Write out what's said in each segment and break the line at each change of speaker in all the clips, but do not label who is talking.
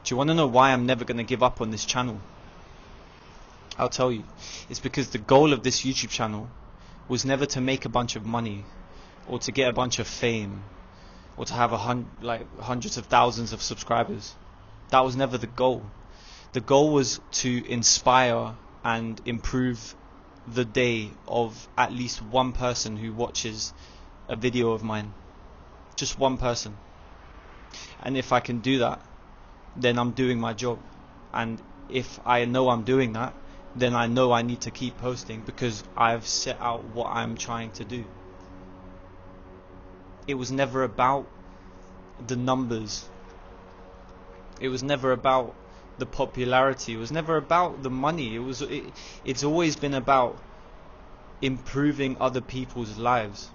Do you want to know why I'm never going to give up on this channel? I'll tell you. It's because the goal of this YouTube channel was never to make a bunch of money or to get a bunch of fame or to have hundreds of thousands of subscribers. That was never the goal. The goal was to inspire and improve the day of at least one person who watches a video of mine. Just one person. And if I can do that, then I'm doing my job. And if I know I'm doing that, then I know I need to keep posting because I've set out what I'm trying to do. It was never about the numbers. It was never about the popularity. It was never about the money. It's always been about improving other people's lives.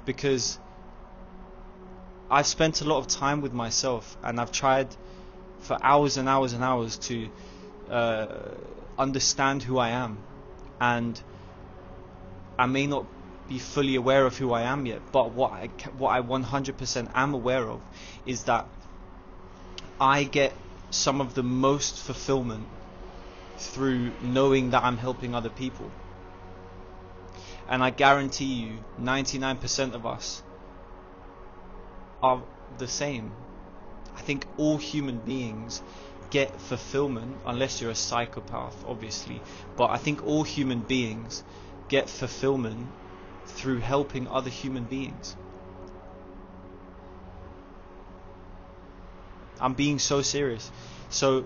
Because I've spent a lot of time with myself, and I've tried for hours and hours and hours to understand who I am. And I may not be fully aware of who I am yet, but what I 100% am aware of is that I get some of the most fulfillment through knowing that I'm helping other people. And I guarantee you 99% of us are the same. I think all human beings get fulfillment, unless you're a psychopath obviously, but I think all human beings get fulfillment through helping other human beings. I'm being so serious. So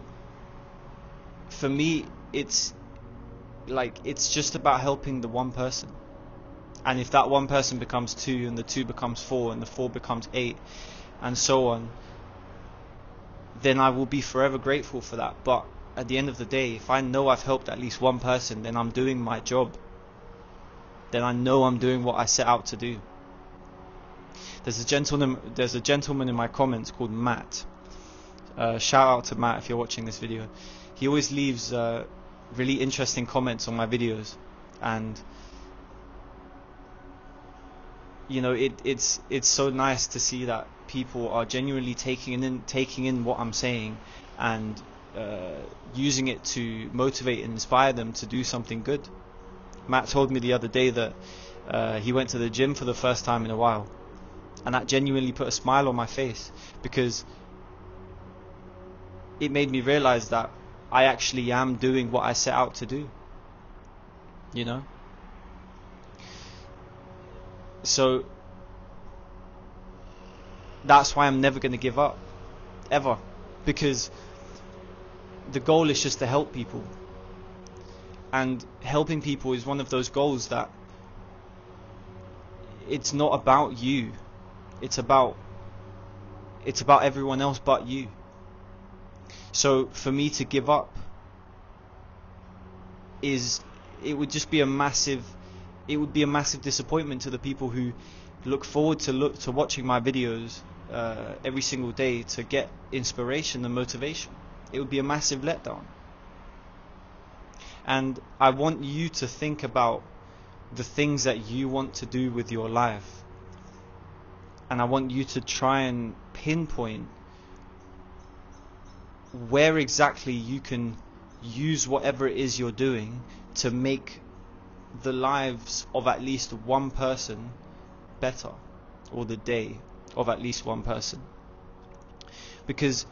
for me, it's just about helping the one person. And if that one person becomes 2, and the 2 becomes 4, and the 4 becomes 8, and so on, then I will be forever grateful for that. But at the end of the day, if I know I've helped at least one person, then I'm doing my job. Then I know I'm doing what I set out to do. There's a gentleman in my comments called Matt. Shout out to Matt if you're watching this video. He always leaves really interesting comments on my videos, and you know, it's so nice to see that people are genuinely taking in what I'm saying and using it to motivate and inspire them to do something good. Matt told me the other day that he went to the gym for the first time in a while, and that genuinely put a smile on my face, because it made me realize that I actually am doing what I set out to do, you know. So that's why I'm never going to give up, ever, because the goal is just to help people. And helping people is one of those goals that it's not about you, it's about everyone else but you. So for me to give up it would be a massive disappointment to the people who look forward to watching my videos every single day to get inspiration and motivation. It would be a massive letdown. And I want you to think about the things that you want to do with your life, and I want you to try and pinpoint where exactly you can use whatever it is you're doing to make the lives of at least one person better, or the day of at least one person. Because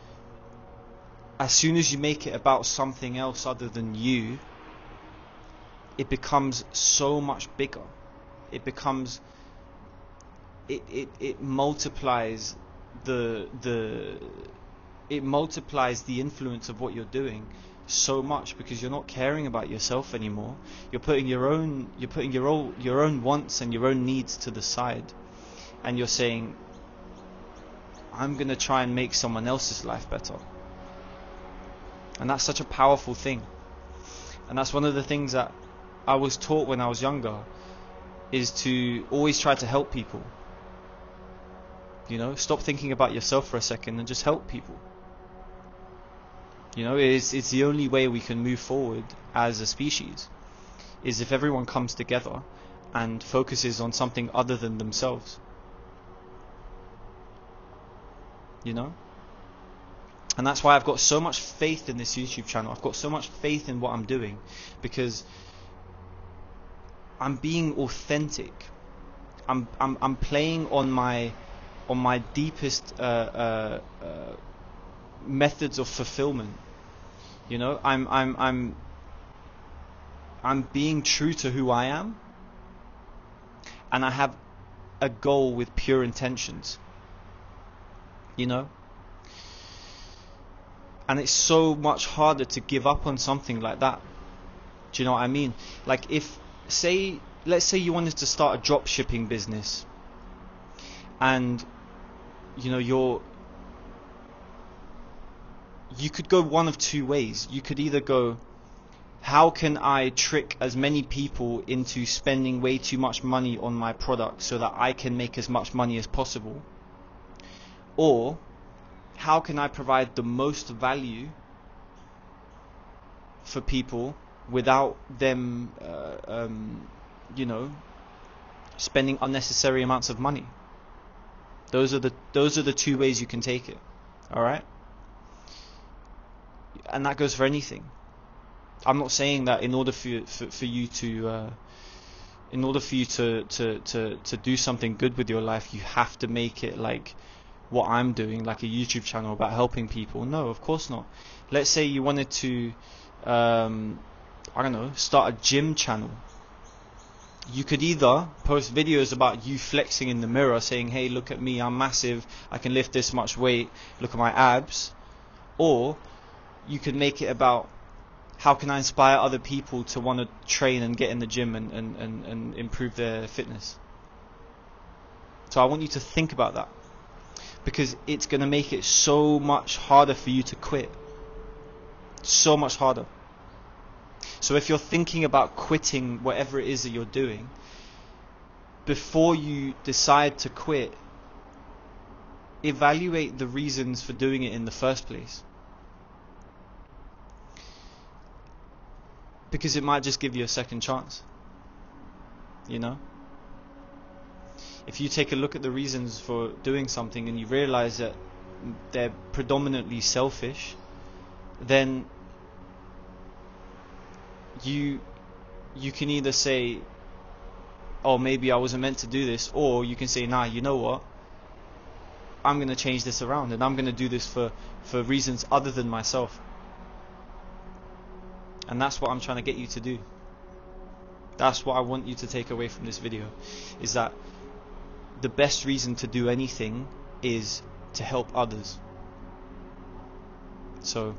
as soon as you make it about something else other than you, it becomes so much bigger. It becomes it multiplies the influence of what you're doing so much, because you're not caring about yourself anymore. You're putting your own wants and your own needs to the side, and you're saying, I'm gonna try and make someone else's life better. And that's such a powerful thing. And that's one of the things that I was taught when I was younger, is to always try to help people. You know, stop thinking about yourself for a second and just help people. You know, it's the only way we can move forward as a species, is if everyone comes together and focuses on something other than themselves. You know? And that's why I've got so much faith in this YouTube channel. I've got so much faith in what I'm doing, because I'm being authentic. I'm playing on my deepest methods of fulfillment. You know, I'm being true to who I am, and I have a goal with pure intentions. You know, and it's so much harder to give up on something like that. Do you know what I mean? Like, let's say you wanted to start a drop shipping business, and you know, you could go one of two ways. You could either go, how can I trick as many people into spending way too much money on my product so that I can make as much money as possible? Or, how can I provide the most value for people without them, you know, spending unnecessary amounts of money? Those are the two ways you can take it. All right? And that goes for anything. I'm not saying that in order for you to do something good with your life, you have to make it like what I'm doing, like a YouTube channel about helping people. No, of course not. Let's say you wanted to, I don't know, start a gym channel. You could either post videos about you flexing in the mirror, saying, hey, look at me, I'm massive, I can lift this much weight, look at my abs. Or you could make it about, how can I inspire other people to want to train and get in the gym and improve their fitness? So I want you to think about that, because it's going to make it so much harder for you to quit. So much harder. So if you're thinking about quitting whatever it is that you're doing, before you decide to quit, evaluate the reasons for doing it in the first place. Because it might just give you a second chance. You know? If you take a look at the reasons for doing something and you realize that they're predominantly selfish, then you can either say, oh, maybe I wasn't meant to do this, or you can say, nah, you know what, I'm going to change this around and I'm going to do this for reasons other than myself. And that's what I'm trying to get you to do. That's what I want you to take away from this video, is that the best reason to do anything is to help others. So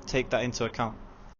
take that into account.